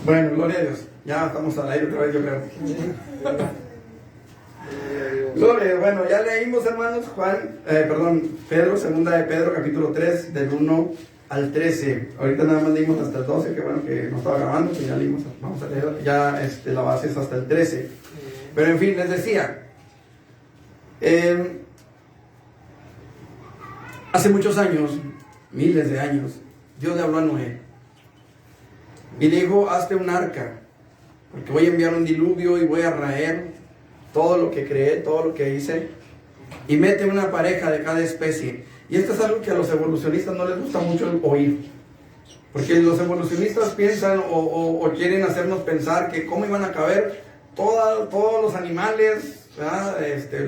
Bueno, gloria a Dios. Ya estamos al aire otra vez, yo creo. Gloria, bueno, ya leímos, hermanos, Pedro, segunda de Pedro, capítulo 3, del 1 al 13. Ahorita nada más leímos hasta el 12, que bueno, que no estaba grabando, que ya leímos, vamos a leer, ya la base es hasta el 13. Pero en fin, les decía, hace muchos años, miles de años, Dios le habló a Noé y le dijo: hazte un arca, porque voy a enviar un diluvio y voy a raer todo lo que creé, todo lo que hice, y mete una pareja de cada especie. Y esto es algo que a los evolucionistas no les gusta mucho oír, porque los evolucionistas piensan o quieren hacernos pensar que cómo iban a caber todos los animales, ¿verdad?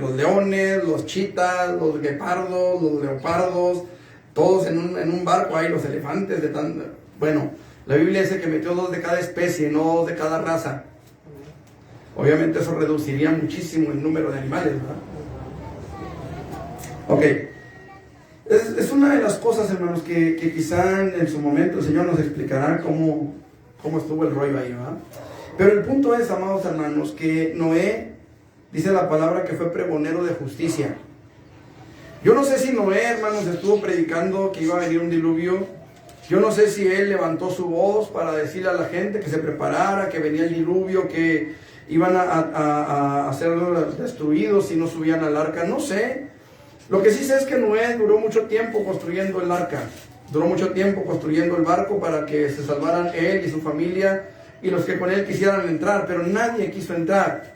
Los leones, los chitas, los guepardos, los leopardos, todos en un barco ahí, los elefantes de tan... Bueno, la Biblia dice que metió 2 de cada especie, no 2 de cada raza. Obviamente eso reduciría muchísimo el número de animales, ¿verdad? Ok. Es una de las cosas, hermanos, que quizá en su momento el Señor nos explicará cómo estuvo el rollo ahí, ¿verdad? Pero el punto es, amados hermanos, que Noé, dice la palabra, que fue pregonero de justicia. Yo no sé si Noé, hermanos, estuvo predicando que iba a venir un diluvio. Yo no sé si él levantó su voz para decirle a la gente que se preparara, que venía el diluvio, que iban a ser destruidos si no subían al arca. No sé. Lo que sí sé es que Noé duró mucho tiempo construyendo el arca. Duró mucho tiempo construyendo el barco para que se salvaran él y su familia y los que con él quisieran entrar, pero nadie quiso entrar.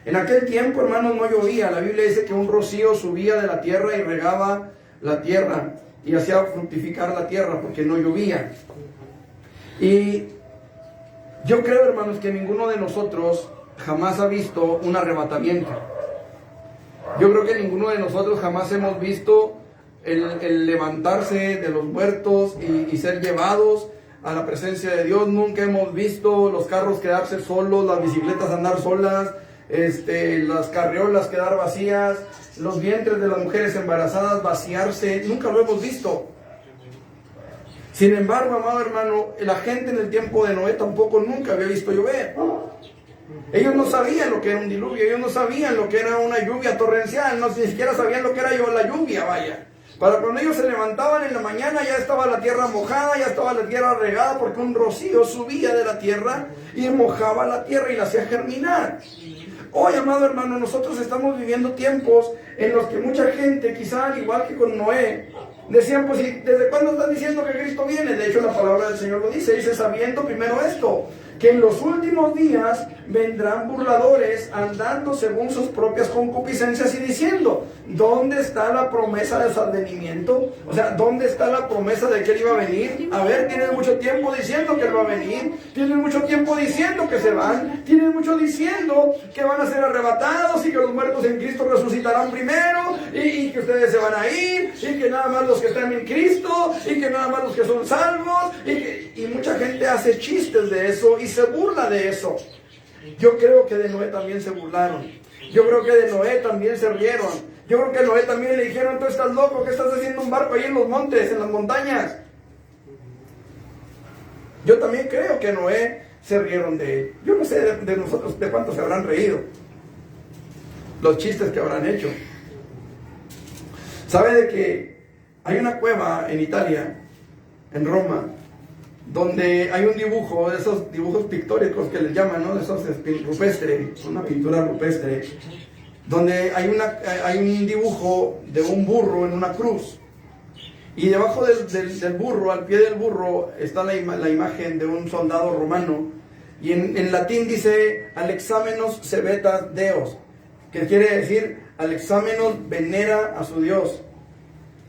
En aquel tiempo, hermanos, no llovía. La Biblia dice que un rocío subía de la tierra y regaba la tierra y hacía fructificar la tierra porque no llovía. Y yo creo, hermanos, que ninguno de nosotros jamás ha visto un arrebatamiento. Yo creo que ninguno de nosotros jamás hemos visto el levantarse de los muertos y ser llevados a la presencia de Dios. Nunca hemos visto los carros quedarse solos, las bicicletas andar solas, las carriolas quedar vacías, los vientres de las mujeres embarazadas vaciarse. Nunca lo hemos visto. Sin embargo, amado hermano, la gente en el tiempo de Noé tampoco nunca había visto llover. Ellos no sabían lo que era un diluvio, ellos no sabían lo que era una lluvia torrencial, no, ni siquiera sabían lo que era la lluvia, vaya. Para cuando ellos se levantaban en la mañana ya estaba la tierra mojada, ya estaba la tierra regada, porque un rocío subía de la tierra y mojaba la tierra y la hacía germinar. Hoy, amado hermano, nosotros estamos viviendo tiempos en los que mucha gente, quizá al igual que con Noé, decían: pues, ¿desde cuándo están diciendo que Cristo viene? De hecho, la palabra del Señor lo dice sabiendo primero esto, que en los últimos días vendrán burladores andando según sus propias concupiscencias y diciendo: ¿dónde está la promesa de su advenimiento? O sea, ¿dónde está la promesa de que Él iba a venir? A ver, tienen mucho tiempo diciendo que Él va a venir, tienen mucho tiempo diciendo que se van, tienen mucho diciendo que van a ser arrebatados y que los muertos en Cristo resucitarán primero y que ustedes se van a ir y que nada más los que están en Cristo y que nada más los que son salvos y mucha gente hace chistes de eso y se burla de eso. Yo creo que de Noé también se burlaron. Yo creo que de Noé también se rieron. Yo creo que a Noé también le dijeron: tú estás loco, ¿qué estás haciendo un barco ahí en los montes, en las montañas? Yo también creo que Noé se rieron de él. Yo no sé de nosotros de cuántos se habrán reído, los chistes que habrán hecho. ¿Sabe de que hay una cueva en Italia, en Roma, donde hay un dibujo, de esos dibujos pictóricos que les llaman, ¿no? De esos rupestre, una pintura rupestre, donde hay un dibujo de un burro en una cruz, y debajo del burro, al pie del burro, está la imagen de un soldado romano, y en latín dice: Alexamenos sebetas Deos, que quiere decir: Alexamenos venera a su Dios,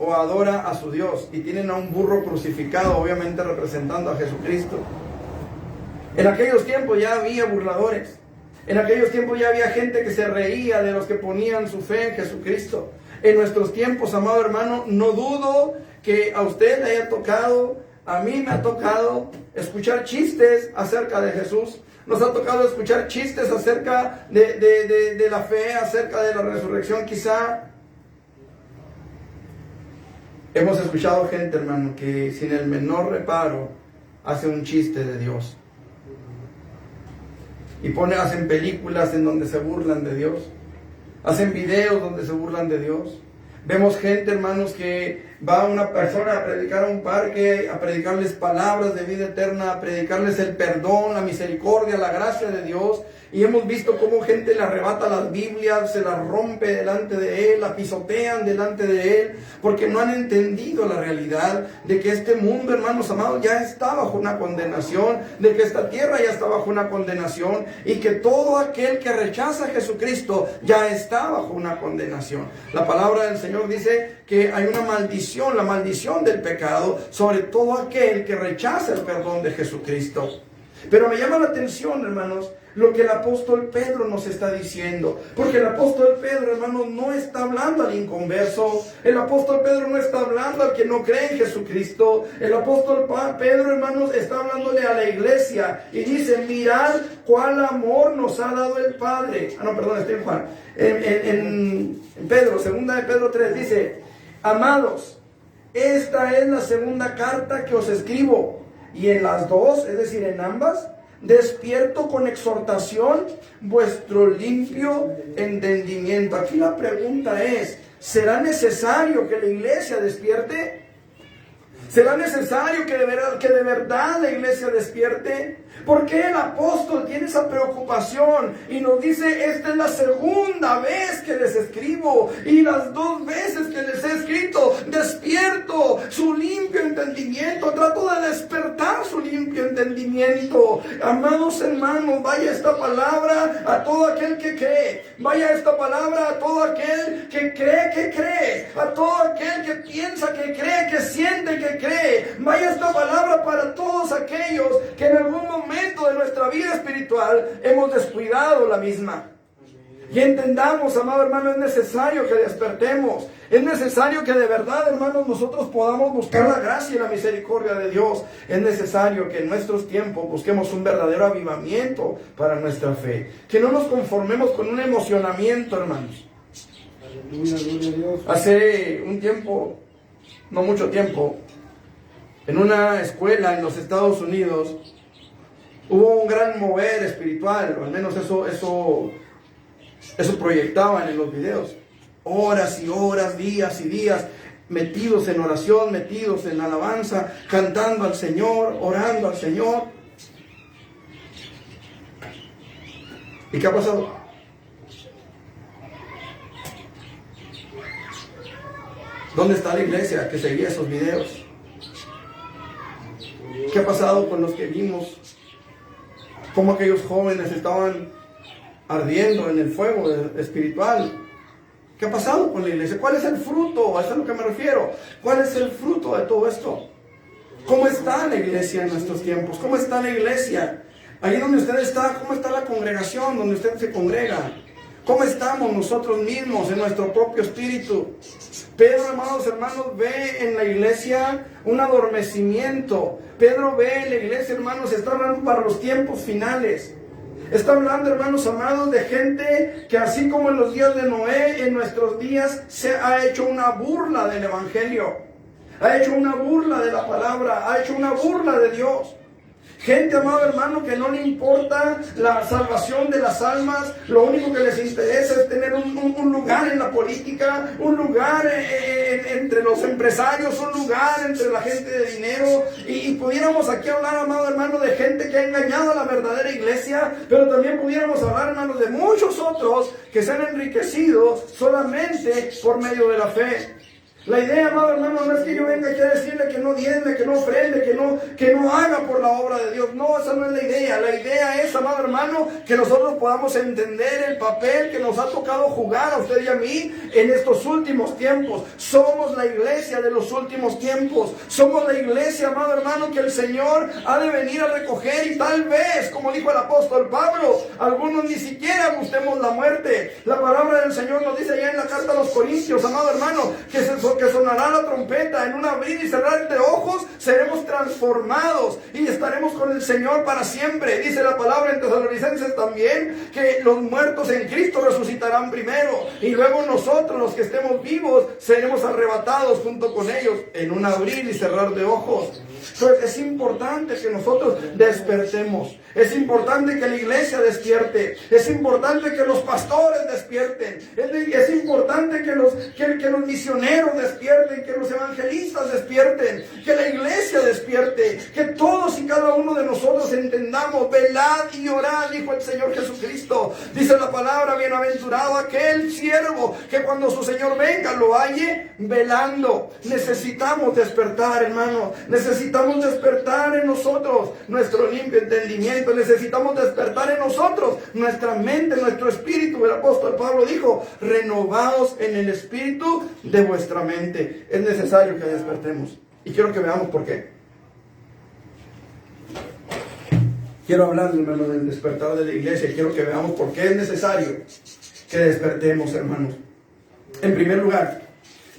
o adora a su Dios, y tienen a un burro crucificado, obviamente representando a Jesucristo. En aquellos tiempos ya había burladores, en aquellos tiempos ya había gente que se reía de los que ponían su fe en Jesucristo. En nuestros tiempos, amado hermano, no dudo que a usted le haya tocado, a mí me ha tocado escuchar chistes acerca de Jesús. Nos ha tocado escuchar chistes acerca de la fe, acerca de la resurrección. Quizá hemos escuchado gente, hermano, que sin el menor reparo hace un chiste de Dios. y hacen películas en donde se burlan de Dios, hacen videos donde se burlan de Dios. Vemos gente, hermanos, que va una persona a predicar a un parque, a predicarles palabras de vida eterna, a predicarles el perdón, la misericordia, la gracia de Dios. Y hemos visto cómo gente le arrebata las Biblias, se las rompe delante de él, la pisotean delante de él, porque no han entendido la realidad de que este mundo, hermanos amados, ya está bajo una condenación, de que esta tierra ya está bajo una condenación, y que todo aquel que rechaza a Jesucristo ya está bajo una condenación. La palabra del Señor dice que hay una maldición, la maldición del pecado, sobre todo aquel que rechaza el perdón de Jesucristo. Pero me llama la atención, hermanos, lo que el apóstol Pedro nos está diciendo. Porque el apóstol Pedro, hermanos, no está hablando al inconverso. El apóstol Pedro no está hablando al que no cree en Jesucristo. El apóstol Pedro, hermanos, está hablándole a la iglesia. Y dice, mirad cuál amor nos ha dado el Padre. Estoy en Juan. En Pedro, segunda de Pedro 3, dice, amados, esta es la segunda carta que os escribo. Y en las dos, es decir, en ambas, despierto con exhortación vuestro limpio entendimiento. Aquí la pregunta es, ¿será necesario que la iglesia despierte? ¿Será necesario que de verdad la iglesia despierte? ¿Por qué el apóstol tiene esa preocupación? Y nos dice, esta es la segunda vez que les escribo, y las dos veces que les he escrito, despierto su limpio entendimiento, trato de despertar su limpio entendimiento. Amados hermanos, vaya esta palabra a todo aquel que cree, vaya esta palabra a todo aquel que cree, a todo aquel que piensa que cree, que siente que cree. Vaya esta palabra para todos aquellos que en algún momento de nuestra vida espiritual hemos descuidado la misma. Y entendamos, amado hermano, es necesario que despertemos. Es necesario que de verdad, hermanos, nosotros podamos buscar la gracia y la misericordia de Dios. Es necesario que en nuestros tiempos busquemos un verdadero avivamiento para nuestra fe. Que no nos conformemos con un emocionamiento, hermanos. Hace un tiempo, no mucho tiempo, en una escuela en los Estados Unidos, hubo un gran mover espiritual, o al menos eso proyectaban en los videos. Horas y horas, días y días, metidos en oración, metidos en alabanza, cantando al Señor, orando al Señor. ¿Y qué ha pasado? ¿Dónde está la iglesia que seguía esos videos? ¿Qué ha pasado con los que vimos cómo aquellos jóvenes estaban ardiendo en el fuego espiritual? ¿Qué ha pasado con la iglesia? ¿Cuál es el fruto? A eso es a lo que me refiero. ¿Cuál es el fruto de todo esto? ¿Cómo está la iglesia en nuestros tiempos? ¿Cómo está la iglesia? Allí donde usted está, ¿cómo está la congregación donde usted se congrega? ¿Cómo estamos nosotros mismos en nuestro propio espíritu? Pedro, amados hermanos, ve en la iglesia un adormecimiento. Pedro ve en la iglesia, hermanos, está hablando para los tiempos finales. Está hablando, hermanos amados, de gente que así como en los días de Noé, en nuestros días se ha hecho una burla del evangelio. Ha hecho una burla de la palabra, ha hecho una burla de Dios. Gente, amado hermano, que no le importa la salvación de las almas, lo único que les interesa es tener un lugar en la política, un lugar entre los empresarios, un lugar entre la gente de dinero. Y pudiéramos aquí hablar, amado hermano, de gente que ha engañado a la verdadera iglesia, pero también pudiéramos hablar, hermanos, de muchos otros que se han enriquecido solamente por medio de la fe. La idea, amado hermano, no es que yo venga aquí a decirle que no diezme, que no ofrende, que no haga por la obra de Dios. No, esa no es la idea. La idea es, amado hermano, que nosotros podamos entender el papel que nos ha tocado jugar a usted y a mí en estos últimos tiempos. Somos la iglesia de los últimos tiempos. Somos la iglesia, amado hermano, que el Señor ha de venir a recoger, y tal vez, como dijo el apóstol Pablo, algunos ni siquiera gustemos la muerte. La palabra del Señor nos dice allá en la carta a los Corintios, amado hermano, que que sonará la trompeta, en un abrir y cerrar de ojos seremos transformados y estaremos con el Señor para siempre. Dice la palabra en Tesalonicenses también que los muertos en Cristo resucitarán primero y luego nosotros, los que estemos vivos, seremos arrebatados junto con ellos en un abrir y cerrar de ojos. Entonces es importante que nosotros despertemos, es importante que la iglesia despierte, es importante que los pastores despierten, es importante que los misioneros despierten, que los evangelistas despierten, que la iglesia despierte, que todos y cada uno de nosotros entendamos, velad y orad, dijo el Señor Jesucristo. Dice la palabra, bienaventurado aquel siervo que cuando su Señor venga lo halle velando. Necesitamos despertar, hermano, necesitamos despertar en nosotros nuestro limpio entendimiento, necesitamos despertar en nosotros nuestra mente, nuestro espíritu. El apóstol Pablo dijo, renovaos en el espíritu de vuestra mente. Es necesario que despertemos y quiero que veamos por qué. Quiero hablar, hermano, del despertar de la iglesia y quiero que veamos por qué es necesario que despertemos, hermanos. En primer lugar,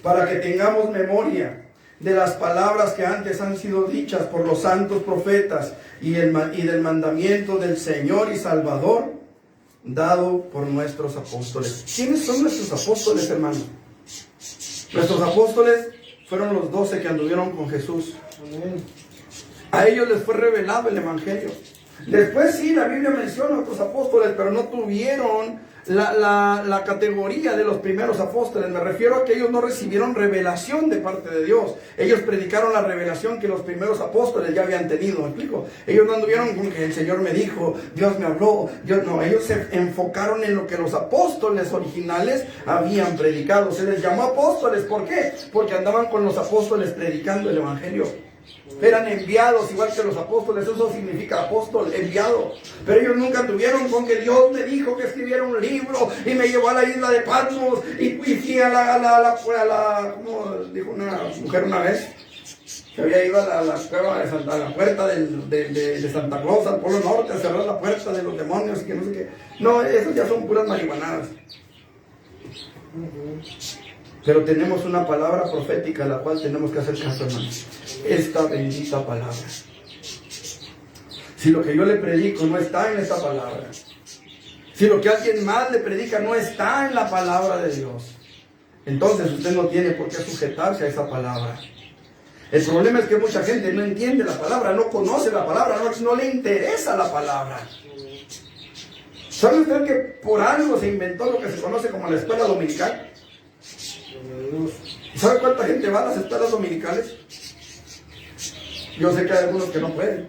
para que tengamos memoria de las palabras que antes han sido dichas por los santos profetas y del mandamiento del Señor y Salvador dado por nuestros apóstoles. ¿Quiénes son nuestros apóstoles, hermanos? Nuestros apóstoles fueron los 12 que anduvieron con Jesús. A ellos les fue revelado el Evangelio. Después sí, la Biblia menciona a otros apóstoles, pero no tuvieron la categoría de los primeros apóstoles. Me refiero a que ellos no recibieron revelación de parte de Dios. Ellos predicaron la revelación que los primeros apóstoles ya habían tenido. ¿Me explico? Ellos no anduvieron con que el Señor me dijo, Dios me habló. Ellos se enfocaron en lo que los apóstoles originales habían predicado. Se les llamó apóstoles. ¿Por qué? Porque andaban con los apóstoles predicando el Evangelio. Eran enviados igual que los apóstoles, eso significa apóstol, enviado. Pero ellos nunca tuvieron con que Dios me dijo que escribiera un libro y me llevó a la isla de Patmos y fui a la como dijo una mujer una vez, que había ido a la cueva de Santa, a la puerta de Santa Claus, al Polo Norte, a cerrar la puerta de los demonios, que no sé qué. No, esos ya son puras marihuanadas. Pero tenemos una palabra profética a la cual tenemos que hacer caso, hermanos. Esta bendita palabra. Si lo que yo le predico no está en esta palabra, si lo que alguien más le predica no está en la palabra de Dios, entonces usted no tiene por qué sujetarse a esa palabra. El problema es que mucha gente no entiende la palabra, no conoce la palabra, no le interesa la palabra. ¿Sabe usted que por algo se inventó lo que se conoce como la escuela dominical? ¿Sabe cuánta gente va a las escuelas dominicales? Yo sé que hay algunos que no pueden,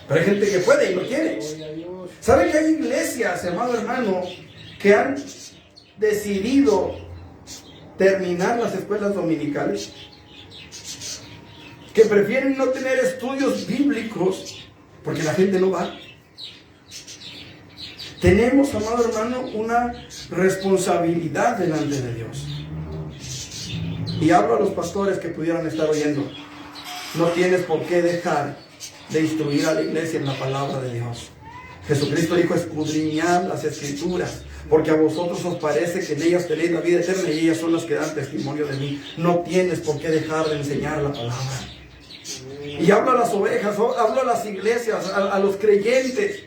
pero hay gente que puede y lo quiere. ¿Sabe que hay iglesias, amado hermano, que han decidido terminar las escuelas dominicales? Que prefieren no tener estudios bíblicos porque la gente no va. Tenemos, amado hermano, una responsabilidad delante de Dios. Y hablo a los pastores que pudieran estar oyendo. No tienes por qué dejar de instruir a la iglesia en la palabra de Dios. Jesucristo dijo, escudriñad las escrituras, porque a vosotros os parece que en ellas tenéis la vida eterna y ellas son las que dan testimonio de mí. No tienes por qué dejar de enseñar la palabra. Y hablo a las ovejas, hablo a las iglesias, a los creyentes.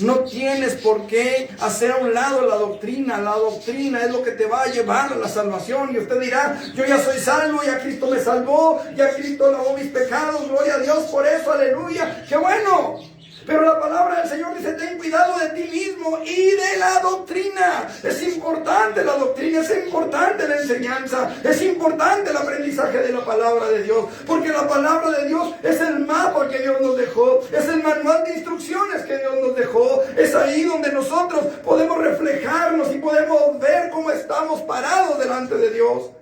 No tienes por qué hacer a un lado la doctrina. La doctrina es lo que te va a llevar a la salvación. Y usted dirá, yo ya soy salvo, ya Cristo me salvó, ya Cristo lavó mis pecados, gloria a Dios por eso, aleluya. ¡Qué bueno! Pero la palabra del Señor dice, ten cuidado de ti mismo y de la doctrina. Es importante la doctrina, es importante la enseñanza, es importante el aprendizaje de la palabra de Dios. Porque la palabra de Dios es el mapa que Dios nos dejó, es el manual de instrucciones que Dios nos dejó. Es ahí donde nosotros podemos reflejarnos y podemos ver cómo estamos parados delante de Dios.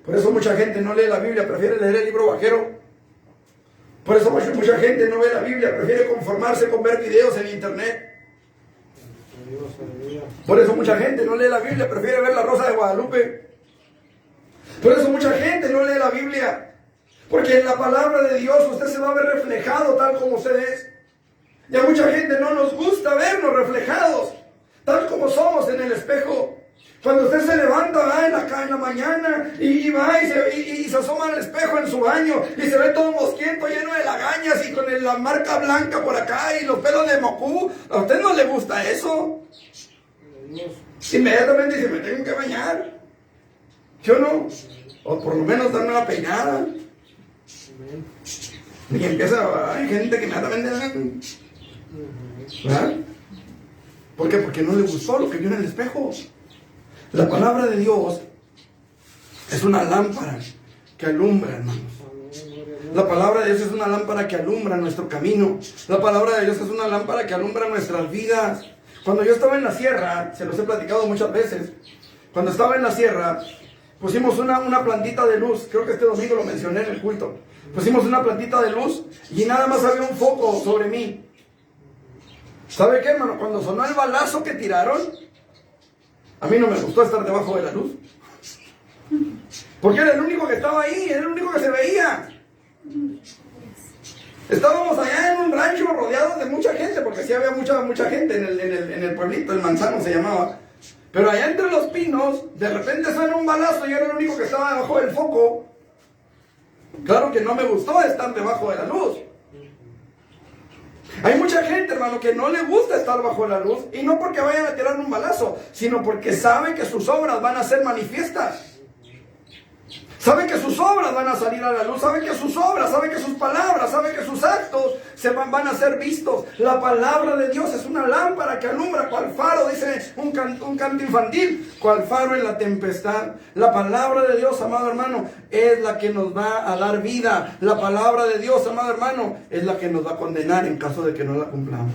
Por eso mucha gente no lee la Biblia, prefiere leer el libro vaquero. Por eso mucha gente no ve la Biblia, prefiere conformarse con ver videos en internet. Por eso mucha gente no lee la Biblia, prefiere ver La Rosa de Guadalupe. Por eso mucha gente no lee la Biblia, porque en la palabra de Dios usted se va a ver reflejado tal como usted es. Y a mucha gente no nos gusta vernos reflejados tal como somos en el espejo. Cuando usted se levanta, va en la mañana y va y se asoma al espejo en su baño y se ve todo mosquiento, lleno de lagañas y con la marca blanca por acá y los pelos de mocú, ¿a usted no le gusta eso? Inmediatamente dice, me tengo que bañar. ¿Sí o no? O por lo menos darme una peinada. Y empieza, hay gente que inmediatamente... ¿verdad? ¿Por qué? Porque no le gustó lo que vio en el espejo. La palabra de Dios es una lámpara que alumbra, hermanos. La palabra de Dios es una lámpara que alumbra nuestro camino. La palabra de Dios es una lámpara que alumbra nuestras vidas. Cuando yo estaba en la sierra, se los he platicado muchas veces, cuando estaba en la sierra, pusimos una plantita de luz. Creo que este domingo lo mencioné en el culto. Pusimos una plantita de luz y nada más había un foco sobre mí. ¿Sabe qué, hermano? Cuando sonó el balazo que tiraron, a mí no me gustó estar debajo de la luz. Porque era el único que estaba ahí, era el único que se veía. Estábamos allá en un rancho rodeados de mucha gente, porque sí había mucha gente en el pueblito, el Manzano se llamaba. Pero allá entre los pinos, de repente suena un balazo y yo era el único que estaba debajo del foco. Claro que no me gustó estar debajo de la luz. Hay mucha gente, hermano, que no le gusta estar bajo la luz, y no porque vayan a tirar un balazo, sino porque sabe que sus obras van a ser manifiestas. Sabe que sus obras van a salir a la luz, sabe que sus obras, sabe que sus palabras, sabe que sus actos van a ser vistos. La palabra de Dios es una lámpara que alumbra, cual faro, dice un canto infantil, cual faro en la tempestad. La palabra de Dios, amado hermano, es la que nos va a dar vida. La palabra de Dios, amado hermano, es la que nos va a condenar en caso de que no la cumplamos.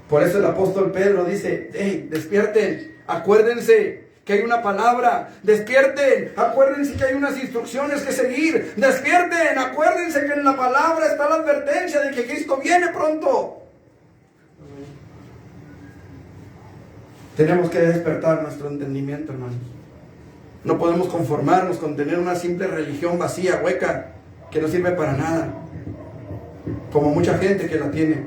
Por eso el apóstol Pedro dice, hey, despierten, acuérdense que hay una palabra, despierten, acuérdense que hay unas instrucciones que seguir, despierten, acuérdense que en la palabra está la advertencia de que Cristo viene pronto. Tenemos que despertar nuestro entendimiento, hermanos. No podemos conformarnos con tener una simple religión vacía, hueca, que no sirve para nada, como mucha gente que la tiene,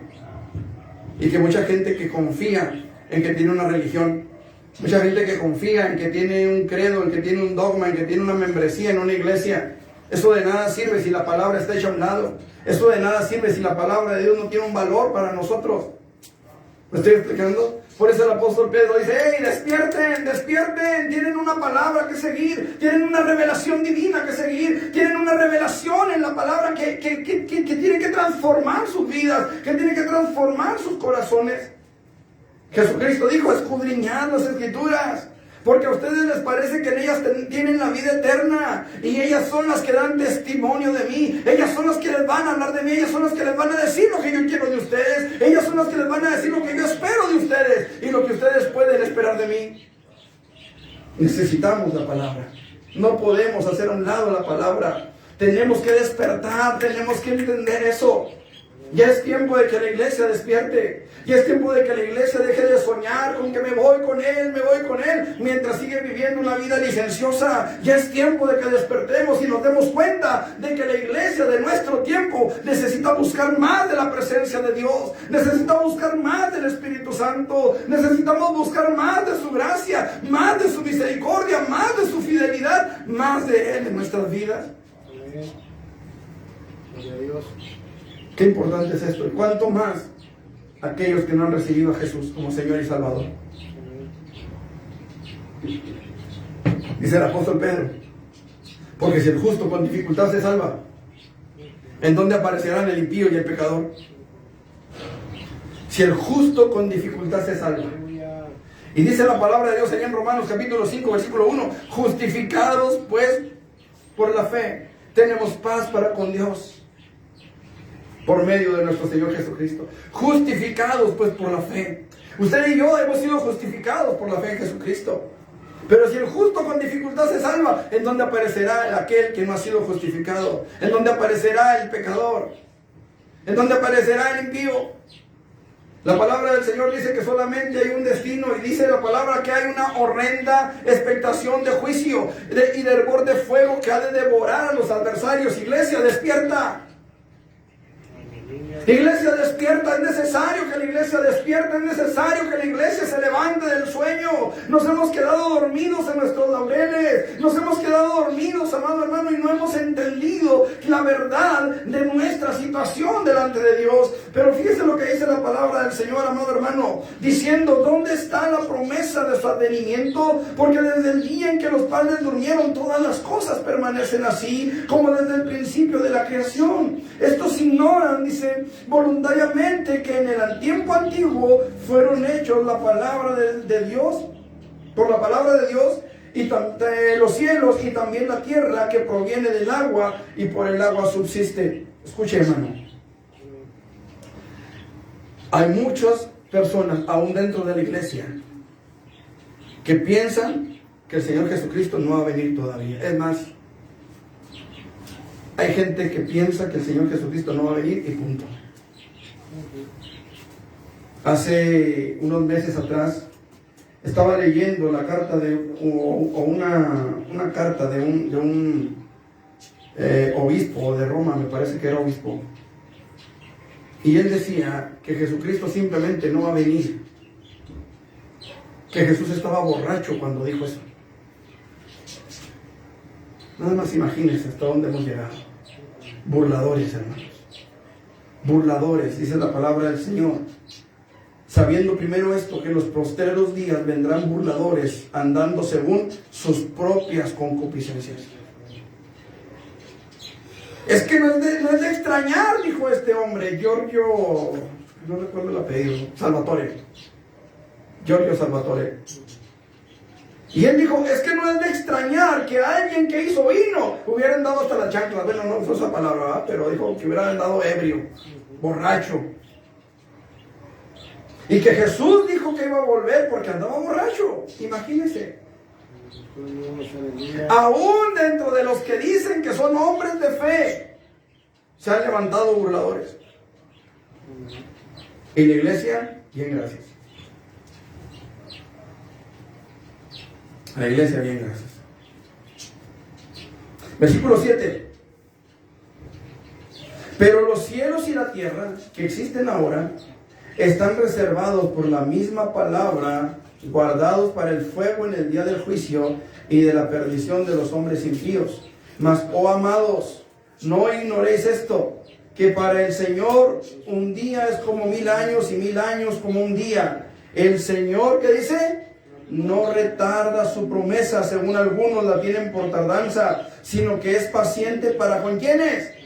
y que mucha gente que confía en que tiene una religión. Mucha gente que confía en que tiene un credo, en que tiene un dogma, en que tiene una membresía en una iglesia. Eso de nada sirve si la palabra está hecha a un lado. Eso de nada sirve si la palabra de Dios no tiene un valor para nosotros. ¿Me estoy explicando? Por eso el apóstol Pedro dice, hey, despierten, despierten, tienen una palabra que seguir, tienen una revelación divina que seguir, tienen una revelación en la palabra que tiene que transformar sus vidas, que tiene que transformar sus corazones. Jesucristo dijo, escudriñad las Escrituras, porque a ustedes les parece que en ellas tienen la vida eterna, y ellas son las que dan testimonio de mí, ellas son las que les van a hablar de mí, ellas son las que les van a decir lo que yo quiero de ustedes, ellas son las que les van a decir lo que yo espero de ustedes, y lo que ustedes pueden esperar de mí. Necesitamos la palabra, no podemos hacer a un lado la palabra, tenemos que despertar, tenemos que entender eso. Ya es tiempo de que la iglesia despierte. Ya es tiempo de que la iglesia deje de soñar con que me voy con él, mientras sigue viviendo una vida licenciosa. Ya es tiempo de que despertemos y nos demos cuenta de que la iglesia de nuestro tiempo necesita buscar más de la presencia de Dios. Necesita buscar más del Espíritu Santo. Necesitamos buscar más de su gracia, más de su misericordia, más de su fidelidad, más de Él en nuestras vidas. Gloria a Dios. Qué importante es esto. Y cuánto más aquellos que no han recibido a Jesús como Señor y Salvador. Dice el apóstol Pedro, porque si el justo con dificultad se salva, ¿en dónde aparecerán el impío y el pecador? Si el justo con dificultad se salva. Y dice la palabra de Dios allá en Romanos capítulo 5 versículo 1, justificados pues por la fe, tenemos paz para con Dios, por medio de nuestro Señor Jesucristo. Justificados pues por la fe. Usted y yo hemos sido justificados por la fe en Jesucristo. Pero si el justo con dificultad se salva, ¿en dónde aparecerá aquel que no ha sido justificado? ¿En dónde aparecerá el pecador? ¿En dónde aparecerá el impío? La palabra del Señor dice que solamente hay un destino, y dice la palabra que hay una horrenda expectación de juicio y de hervor de fuego que ha de devorar a los adversarios. Iglesia, despierta. Iglesia, despierta. Es necesario que la iglesia despierte, es necesario que la iglesia se levante del sueño. Nos hemos quedado dormidos en nuestros laureles, nos hemos quedado dormidos, amado hermano, y no hemos entendido la verdad de nuestra situación delante de Dios. Pero fíjese lo que dice la palabra del Señor, amado hermano, diciendo: ¿dónde está la promesa de su advenimiento? Porque desde el día en que los padres durmieron, todas las cosas permanecen así, como desde el principio de la creación. Estos ignoran, dice, voluntariamente que en el tiempo antiguo fueron hechos la palabra de Dios, por la palabra de Dios, y los cielos y también la tierra, que proviene del agua y por el agua subsiste. Escuche, hermano, hay muchas personas aún dentro de la iglesia que piensan que el Señor Jesucristo no va a venir todavía. Es más, hay gente que piensa que el Señor Jesucristo no va a venir y punto. Hace unos meses atrás estaba leyendo la carta una carta de un obispo de Roma, me parece que era obispo, y él decía que Jesucristo simplemente no va a venir, que Jesús estaba borracho cuando dijo eso. Nada más imagínense hasta dónde hemos llegado. Burladores, hermanos, burladores, dice la palabra del Señor. Sabiendo primero esto, que en los postreros días vendrán burladores, andando según sus propias concupiscencias. Es que no es de extrañar, dijo este hombre, Giorgio, no recuerdo el apellido, Giorgio Salvatore. Y él dijo: es que no es de extrañar que alguien que hizo vino hubiera andado hasta la chancla. Bueno, no fue esa palabra, ¿verdad? Pero dijo que hubiera andado ebrio, borracho. Y que Jesús dijo que iba a volver porque andaba borracho. Imagínense. Aún dentro de los que dicen que son hombres de fe, se han levantado burladores. Y la iglesia, bien, gracias. La iglesia, bien, gracias. Versículo 7. Pero los cielos y la tierra que existen ahora están reservados por la misma palabra, guardados para el fuego en el día del juicio y de la perdición de los hombres impíos. Mas, oh amados, no ignoréis esto, que para el Señor un día es como 1000 años y 1000 años como un día. El Señor, ¿qué dice? No retarda su promesa, según algunos la tienen por tardanza, sino que es paciente para ¿con quiénes?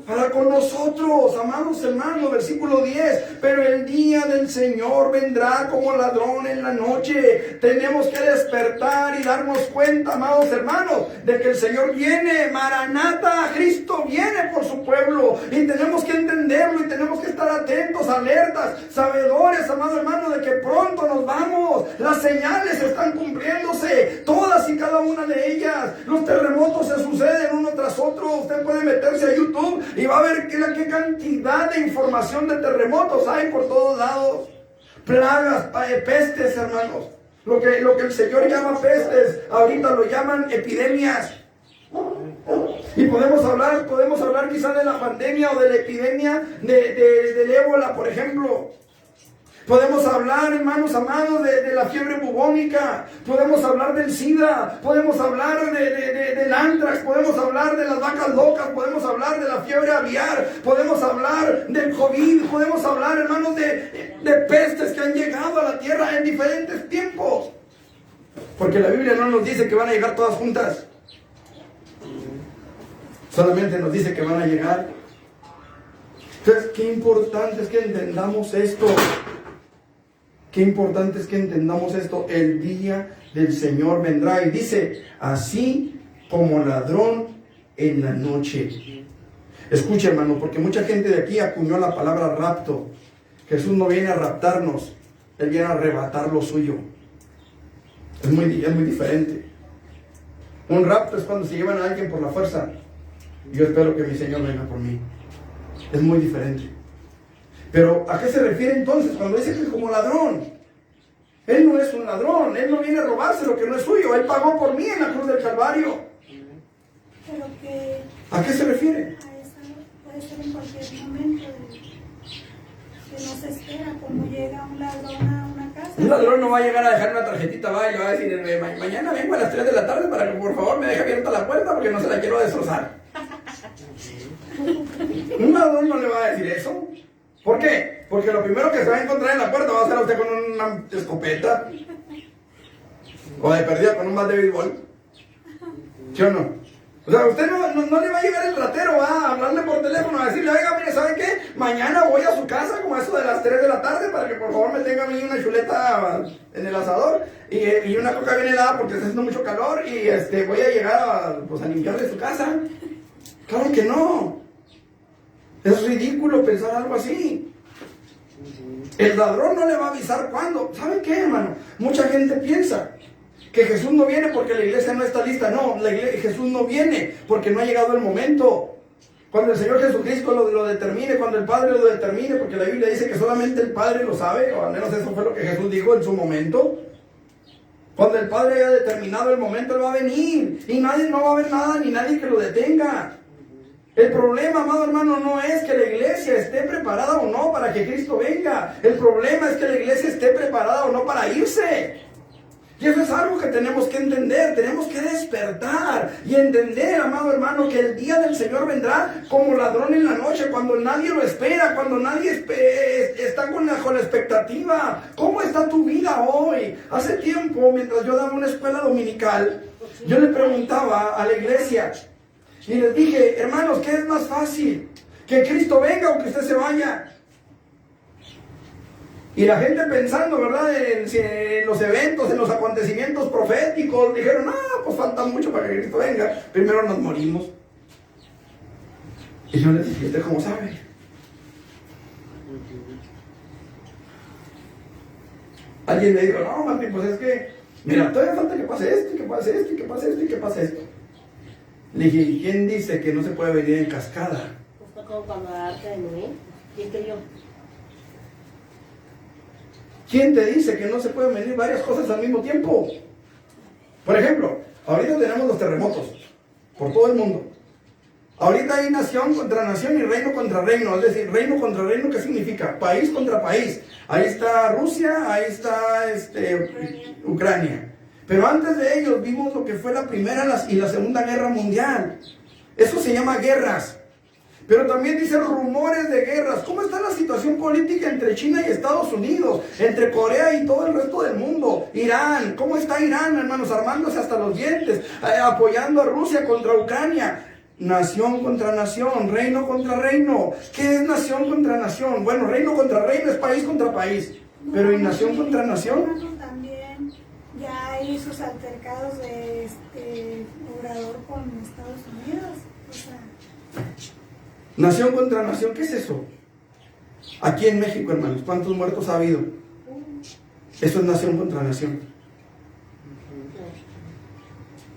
Para con nosotros, amados hermanos. Versículo 10. Pero el día del Señor vendrá como ladrón en la noche. Tenemos que despertar y darnos cuenta, amados hermanos, de que el Señor viene. Maranata, Cristo viene por su pueblo, y tenemos que entenderlo, y tenemos que estar atentos, alertas, sabedores, amados hermanos, de que pronto nos vamos. Las señales están cumpliéndose, todas y cada una de ellas. Los terremotos se suceden uno tras otro. Usted puede meterse a YouTube y va a ver qué cantidad de información de terremotos hay por todos lados. Plagas, pestes, hermanos. Lo que el Señor llama pestes, ahorita lo llaman epidemias. Y podemos hablar quizás de la pandemia o de la epidemia del ébola, por ejemplo. Podemos hablar, hermanos amados, de la fiebre bubónica. Podemos hablar del SIDA. Podemos hablar del antrax. Podemos hablar de las vacas locas. Podemos hablar de la fiebre aviar. Podemos hablar del COVID. Podemos hablar, hermanos, de pestes que han llegado a la tierra en diferentes tiempos. Porque la Biblia no nos dice que van a llegar todas juntas. Solamente nos dice que van a llegar. Entonces, qué importante es que entendamos esto. Qué importante es que entendamos esto. El día del Señor vendrá, y dice: así como ladrón en la noche. Escucha, hermano, porque mucha gente de aquí acuñó la palabra rapto. Jesús no viene a raptarnos, Él viene a arrebatar lo suyo. Es muy diferente. Un rapto es cuando se llevan a alguien por la fuerza. Yo espero que mi Señor venga por mí. Es muy diferente. Pero ¿a qué se refiere entonces cuando dice que es como ladrón? Él no es un ladrón, Él no viene a robarse lo que no es suyo. Él pagó por mí en la cruz del Calvario. Pero que ¿A qué se refiere? a esa puede ser en cualquier momento que nos se espera cómo llega un ladrón a una casa. Un ladrón no va a llegar a dejar una tarjetita, va y le va a decir, mañana vengo a las 3 de la tarde para que por favor me deje abierta la puerta porque no se la quiero destrozar. Un ladrón no le va a decir eso. ¿Por qué? Porque lo primero que se va a encontrar en la puerta va a ser a usted con una escopeta. O de perdida con un bat de béisbol. ¿Sí o no? O sea, usted no le va a llegar el ratero, va a hablarle por teléfono, a decirle, oiga, mire, ¿sabe qué? Mañana voy a su casa como eso de las 3 de la tarde para que por favor me tenga a mí una chuleta en el asador y una coca bien helada porque está haciendo mucho calor y voy a llegar a limpiarle su casa. Claro que no. Es ridículo pensar algo así. El ladrón no le va a avisar cuándo. ¿Sabe qué, hermano? Mucha gente piensa que Jesús no viene porque la iglesia no está lista. No, Jesús no viene porque no ha llegado el momento. Cuando el Señor Jesucristo lo determine, cuando el Padre lo determine, porque la Biblia dice que solamente el Padre lo sabe, o al menos eso fue lo que Jesús dijo en su momento. Cuando el Padre haya determinado el momento, Él va a venir. Y no va a haber nada ni nadie que lo detenga. El problema, amado hermano, no es que la iglesia esté preparada o no para que Cristo venga. El problema es que la iglesia esté preparada o no para irse. Y eso es algo que tenemos que entender, tenemos que despertar y entender, amado hermano, que el día del Señor vendrá como ladrón en la noche, cuando nadie lo espera, cuando nadie está con la expectativa. ¿Cómo está tu vida hoy? Hace tiempo, mientras yo daba una escuela dominical, yo le preguntaba a la iglesia y les dije, hermanos, ¿qué es más fácil? ¿Que Cristo venga o que usted se vaya? Y la gente pensando, ¿verdad?, en los eventos, en los acontecimientos proféticos, dijeron, pues falta mucho para que Cristo venga, primero nos morimos. Y yo les dije, ¿usted cómo sabe? Alguien me dijo, no, Martín, pues es que, mira, todavía falta que pase esto, y que pase esto, y que pase esto, y que pase esto. Le dije, ¿y quién dice que no se puede venir en cascada? Pues fue como cuando la arca de Noé, ¿quién creyó? ¿Quién te dice que no se pueden venir varias cosas al mismo tiempo? Por ejemplo, ahorita tenemos los terremotos por todo el mundo. Ahorita hay nación contra nación y reino contra reino. Es decir, reino contra reino, ¿qué significa? País contra país. Ahí está Rusia, ahí está Ucrania. Pero antes de ellos vimos lo que fue la Primera y la Segunda Guerra Mundial. Eso se llama guerras. Pero también dicen rumores de guerras. ¿Cómo está la situación política entre China y Estados Unidos? Entre Corea y todo el resto del mundo. Irán. ¿Cómo está Irán, hermanos? Armándose hasta los dientes. Apoyando a Rusia contra Ucrania. Nación contra nación. Reino contra reino. ¿Qué es nación contra nación? Bueno, reino contra reino es país contra país. Pero ¿y nación contra nación? También ya hay esos altercados de Obrador con Estados Unidos. O sea... Nación contra nación, ¿qué es eso? Aquí en México, hermanos, ¿cuántos muertos ha habido? Eso es nación contra nación.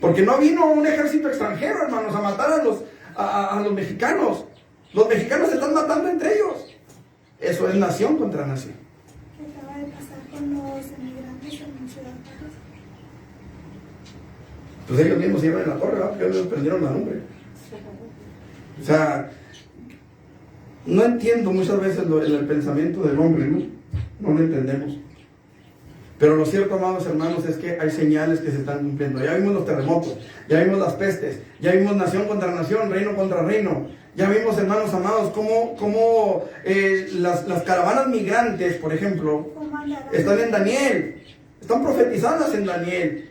Porque no vino un ejército extranjero, hermanos, a matar a los mexicanos. Los mexicanos se están matando entre ellos. Eso es nación contra nación. ¿Qué acaba de pasar con los emigrantes en Ciudad Juárez? Pues ellos mismos se llevan en la torre, ¿verdad? Porque ellos prendieron la lumbre. O sea, no entiendo muchas veces el pensamiento del hombre, ¿no? No lo entendemos. Pero lo cierto, amados hermanos, es que hay señales que se están cumpliendo. Ya vimos los terremotos, ya vimos las pestes, ya vimos nación contra nación, reino contra reino. Ya vimos, hermanos amados, cómo las caravanas migrantes, por ejemplo, están en Daniel, están profetizadas en Daniel.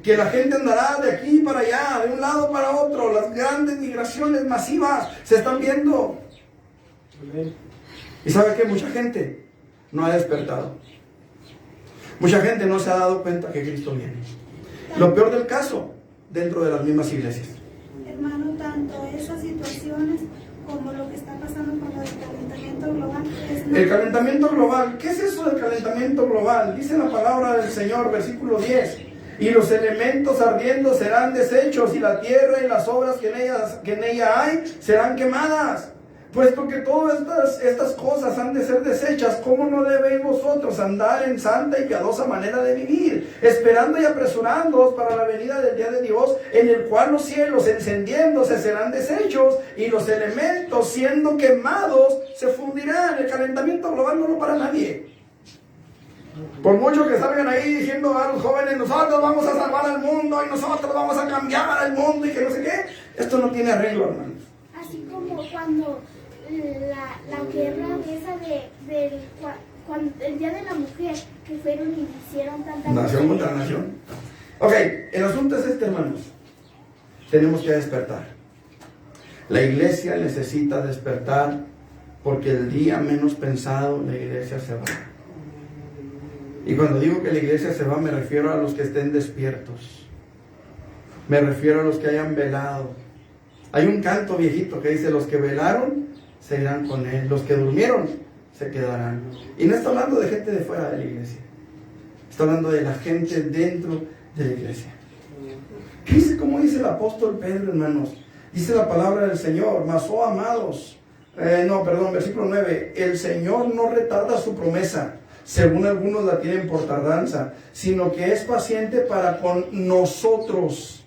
Que la gente andará de aquí para allá, de un lado para otro. Las grandes migraciones masivas se están viendo. Y sabe que mucha gente no ha despertado. Mucha gente no se ha dado cuenta que Cristo viene. Lo peor del caso, dentro de las mismas iglesias. Hermano, tanto esas situaciones como lo que está pasando con el calentamiento global. El calentamiento global, ¿qué es eso del calentamiento global? Dice la palabra del Señor, versículo 10. Y los elementos ardiendo serán deshechos, y la tierra y las obras que en ella hay serán quemadas. puesto que todas estas cosas han de ser desechas, ¿cómo no debéis vosotros andar en santa y piadosa manera de vivir, esperando y apresurándoos para la venida del día de Dios, en el cual los cielos encendiéndose serán deshechos y los elementos siendo quemados se fundirán? El calentamiento global no lo para nadie. Por mucho que salgan ahí diciendo a los jóvenes, nosotros vamos a salvar al mundo y nosotros vamos a cambiar al mundo y que no sé qué, esto no tiene arreglo, hermanos. Así como cuando la guerra esa cuando el Día de la Mujer, que fueron y hicieron tanta Nación contra nación. Ok, el asunto es este, hermanos. Tenemos que despertar. La iglesia necesita despertar, porque el día menos pensado la iglesia se va. Y cuando digo que la iglesia se va, me refiero a los que estén despiertos. Me refiero a los que hayan velado. Hay un canto viejito que dice: los que velaron se irán con él, los que durmieron se quedarán. Y no está hablando de gente de fuera de la iglesia, está hablando de la gente dentro de la iglesia. Fíjense cómo dice el apóstol Pedro, hermanos. Dice la palabra del Señor: mas, oh amados, versículo 9, el Señor no retarda su promesa, según algunos la tienen por tardanza, sino que es paciente para con nosotros.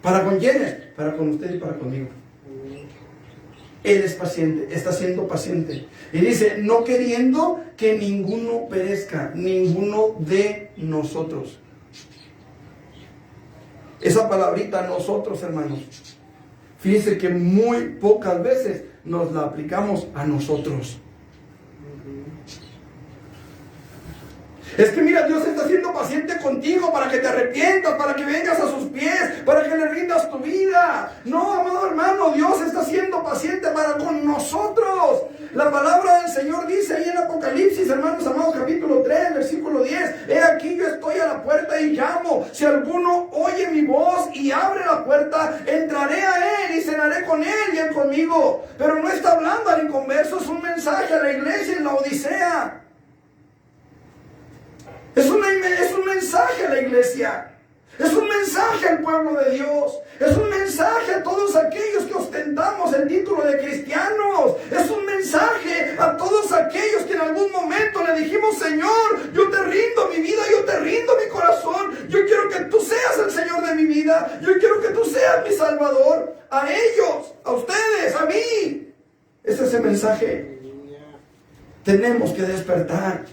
¿Para con quiénes? Para con usted y para conmigo. Él es paciente, está siendo paciente. Y dice: no queriendo que ninguno perezca, ninguno de nosotros. Esa palabrita nosotros, hermanos, fíjense que muy pocas veces nos la aplicamos a nosotros. Es que mira, Dios está siendo paciente contigo para que te arrepientas, para que vengas a sus pies, para que le rindas tu vida. No, amado hermano, Dios está siendo paciente para con nosotros. La palabra del Señor dice ahí en Apocalipsis, hermanos amados, capítulo 3, versículo 10: he aquí yo estoy a la puerta y llamo. Si alguno oye mi voz y abre la puerta, entraré a él y cenaré con él y él conmigo. Pero no está hablando al inconverso, es un mensaje a la iglesia en la Odisea. Es un mensaje a la iglesia. Es un mensaje al pueblo de Dios. Es un mensaje a todos aquellos que ostentamos el título de cristianos. Es un mensaje a todos aquellos que en algún momento le dijimos: Señor, yo te rindo mi vida, yo te rindo mi corazón. Yo quiero que tú seas el Señor de mi vida. Yo quiero que tú seas mi Salvador. A ellos, a ustedes, a mí. Es ese mensaje. Tenemos que despertar.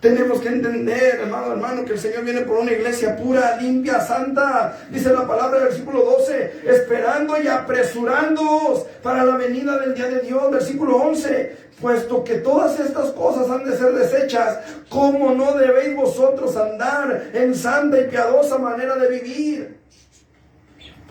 Tenemos que entender, hermano, que el Señor viene por una iglesia pura, limpia, santa. Dice la palabra del versículo 12: esperando y apresurándoos para la venida del día de Dios. Versículo 11: puesto que todas estas cosas han de ser deshechas, ¿cómo no debéis vosotros andar en santa y piadosa manera de vivir?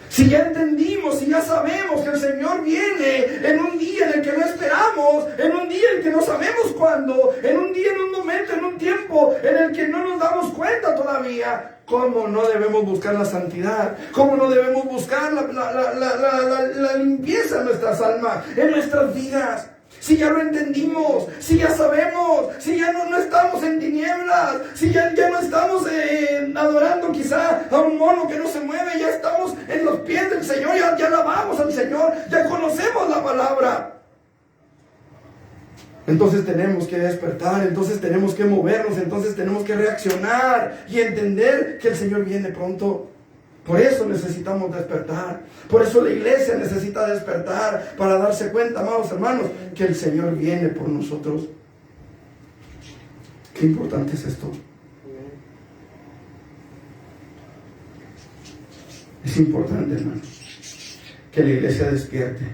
Si ya entendimos, si ya sabemos que el Señor viene en un día en el que no esperamos, en un día en el que no sabemos cuándo, en un día, en un momento, en un tiempo en el que no nos damos cuenta todavía, ¿cómo no debemos buscar la santidad? ¿Cómo no debemos buscar la limpieza en nuestras almas, en nuestras vidas? Si ya lo entendimos, si ya sabemos, si ya no estamos en tinieblas, si ya no estamos adorando quizá a un mono que no se mueve, ya estamos en los pies del Señor, ya alabamos al Señor, ya conocemos la palabra. Entonces tenemos que despertar, entonces tenemos que movernos, entonces tenemos que reaccionar y entender que el Señor viene pronto. Por eso necesitamos despertar. Por eso la iglesia necesita despertar, para darse cuenta, amados hermanos, que el Señor viene por nosotros. Qué importante es esto. Es importante, hermanos, que la iglesia despierte.